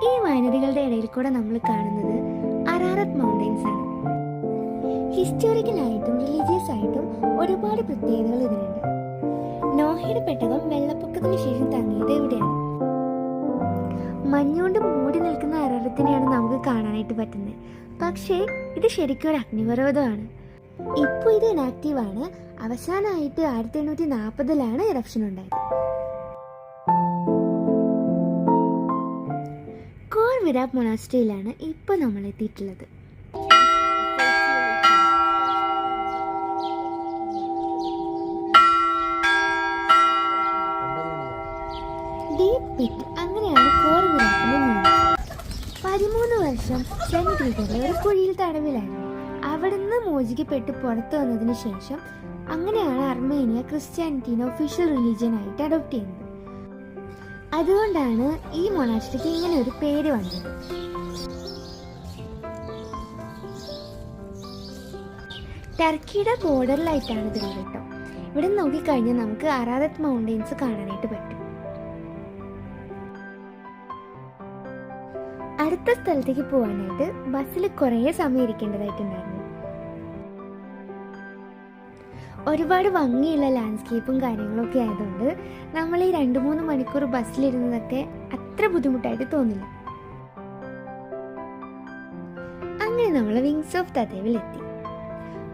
ഈ വൈനറികളുടെ ഇടയിൽ കൂടെ നമ്മൾ കാണുന്നത് അറാറത്ത് മൗണ്ടൻസ് ആണ്. ഹിസ്റ്റോറിക്കലായിട്ടും റിലീജിയസ് ആയിട്ടും ഒരുപാട് പ്രത്യേകതകൾ ഇതിനുണ്ട്. നോഹയുടെ പെട്ടകം വെള്ളപ്പൊക്കത്തിന് ശേഷം തങ്ങിയത് ഇവിടെയാണ്. മഞ്ഞുകൊണ്ട് മൂടി നിൽക്കുന്ന അറാറത്തിനെയാണ് നമുക്ക് കാണാനായിട്ട് പറ്റുന്നത്. പക്ഷേ ഇത് ശരിക്കും ഒരു അഗ്നിപർവ്വതമാണ്. ഇപ്പോൾ ഇത് ഇനാക്റ്റീവ് ആണ്. അവസാനമായിട്ട് 1840 ഇറപ്ഷൻ ഉണ്ടായത്. കോർ വിരാബ് മൊണാസ്ട്രിയിലാണ് ഇപ്പോൾ നമ്മൾ എത്തിയിട്ടുള്ളത്. ഡീപ് പിറ്റ്, അങ്ങനെയാണ് കോർ വിരാബിന്റെ നീളം. 13 വർഷം സെന്റ് ഗ്രിഗറി ഒരു കുഴിയിൽ തടവിലായിരുന്നു. അവിടുന്ന് മോചിക്കപ്പെട്ട് പുറത്തു വന്നതിന് ശേഷം അങ്ങനെയാണ് അർമേനിയ ക്രിസ്ത്യാനിറ്റീനെ ഒഫീഷ്യൽ റിലീജിയൻ ആയിട്ട് അഡോപ്റ്റ് ചെയ്യുന്നത്. അതുകൊണ്ടാണ് ഈ മൊണാസ്ട്രിക്ക് ഇങ്ങനെ ഒരു പേര് വന്നത്. ടർക്കിയുടെ ബോർഡറിലായിട്ടാണ് ഇതുള്ളത് കേട്ടോ. ഇവിടെ നോക്കിക്കഴിഞ്ഞാൽ നമുക്ക് അറാറത്ത് മൗണ്ടൻസ് കാണാനായിട്ട് പറ്റും. അടുത്ത സ്ഥലത്തേക്ക് പോകാനായിട്ട് ബസ്സിൽ കുറേ സമയം ഇരിക്കേണ്ടതായിട്ടുണ്ടായിരുന്നു. ഒരുപാട് ഭംഗിയുള്ള ലാൻഡ്സ്കേപ്പും കാര്യങ്ങളൊക്കെ ആയതുകൊണ്ട് നമ്മൾ ഈ 2-3 മണിക്കൂർ ബസ്സിലിരുന്നതൊക്കെ അത്ര ബുദ്ധിമുട്ടായിട്ട് തോന്നില്ല. അങ്ങനെ നമ്മൾ വിങ്സ് ഓഫ് തദേവിൽ എത്തി.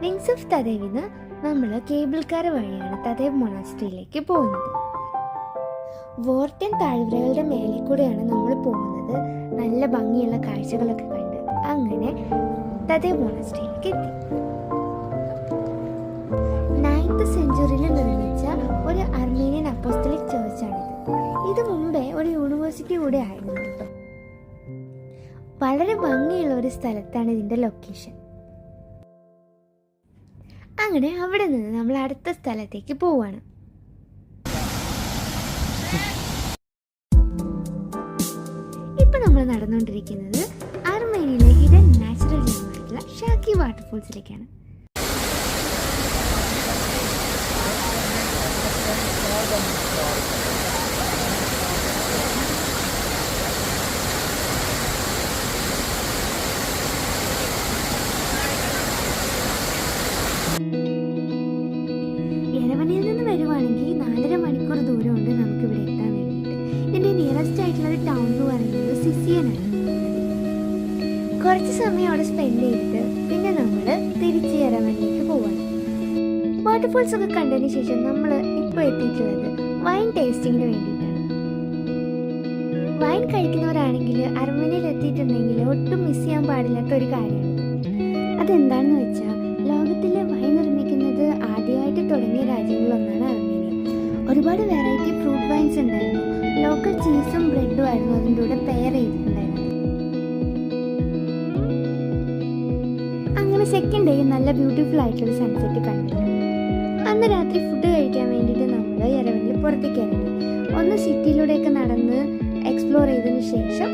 വിങ്സ് ഓഫ് തദേവിന്ന് നമ്മൾ കേബിൾ കാർ വഴിയാണ് തദേവ് മൊണാസ്ട്രിയിലേക്ക് പോകുന്നത്. വോർട്ടൻ താഴ്വരകളുടെ മേലെ കൂടെയാണ് നമ്മൾ പോകുന്നത്. നല്ല ഭംഗിയുള്ള കാഴ്ചകളൊക്കെ കണ്ട് അങ്ങനെ തദേവ് മൊണാസ്ട്രിയിലേക്ക് എത്തി. 9th സെഞ്ച്വറിയിൽ നിർമ്മിച്ച ഒരു അർമേനിയൻ അപ്പോസ്തലിക് ചർച്ചാണിത്. ഇത് മുമ്പേ ഒരു യൂണിവേഴ്സിറ്റി കൂടെ ആയിരുന്നു കേട്ടോ. വളരെ ഭംഗിയുള്ള ഒരു സ്ഥലത്താണ് ഇതിന്റെ ലൊക്കേഷൻ. അങ്ങനെ അവിടെ നിന്ന് നമ്മൾ അടുത്ത സ്ഥലത്തേക്ക് പോവാണ്. ഇപ്പൊ നമ്മൾ നടന്നുകൊണ്ടിരിക്കുന്നത് അർമേനിയയിലെ ഹിഡൻ നാച്ചുറൽ ജെമ്മായിട്ടുള്ള ഷാക്കി വാട്ടർഫോൾസിലേക്കാണ്. യെരവനിൽ നിന്ന് വരുവാണെങ്കിൽ 4.5 മണിക്കൂർ ദൂരമുണ്ട് നമുക്കിവിടെ എത്താൻ വേണ്ടിയിട്ട്. ഇതിൻ്റെ നിയറസ്റ്റ് ആയിട്ടുള്ള ഒരു ടൗൺ എന്ന് പറയുന്നത് സിസിയനാണ്. കുറച്ച് സമയം അവിടെ സ്പെൻഡ് ചെയ്തിട്ട് പിന്നെ നമ്മൾ തിരിച്ച് യെരവനിലേക്ക് പോവാണ്. വാട്ടർഫോൾസ് ഒക്കെ കണ്ടതിന് ശേഷം നമ്മൾ ഇപ്പോൾ എത്തിയിട്ടുള്ളത് വൈൻ ടേസ്റ്റിങ്ങിന് വേണ്ടിയിട്ടാണ്. വൈൻ കഴിക്കുന്നവരാണെങ്കിൽ അർമേനിയയിൽ എത്തിയിട്ടുണ്ടെങ്കിൽ ഒട്ടും മിസ് ചെയ്യാൻ പാടില്ലാത്ത ഒരു കാര്യമാണ്. അതെന്താണെന്ന് വെച്ചാൽ ലോകത്തിലെ വൈൻ നിർമ്മിക്കുന്നത് ആദ്യമായിട്ട് തുടങ്ങിയ രാജ്യങ്ങളിലൊന്നാണ് അർമേനിയ. ഒരുപാട് വെറൈറ്റി ഫ്രൂട്ട് വൈൻസ് ഉണ്ടായിരുന്നു. ലോക്കൽ ചീസും ബ്രെഡും ആയിരുന്നു അതിൻ്റെ കൂടെ പെയർ ചെയ്തിട്ടുണ്ടായിരുന്നു. അങ്ങനെ സെക്കൻഡ് ഡേ നല്ല ബ്യൂട്ടിഫുൾ ആയിട്ടുള്ള സൺസെറ്റ് കണ്ടിട്ടുണ്ട്. അന്ന് രാത്രി ഫുഡ് കഴിക്കാൻ വേണ്ടിയിട്ട് നമ്മൾ യെരവനിൽ പുറത്തേക്ക് ഇറങ്ങി. ഒന്ന് സിറ്റിയിലൂടെയൊക്കെ നടന്ന് എക്സ്പ്ലോർ ചെയ്തതിന് ശേഷം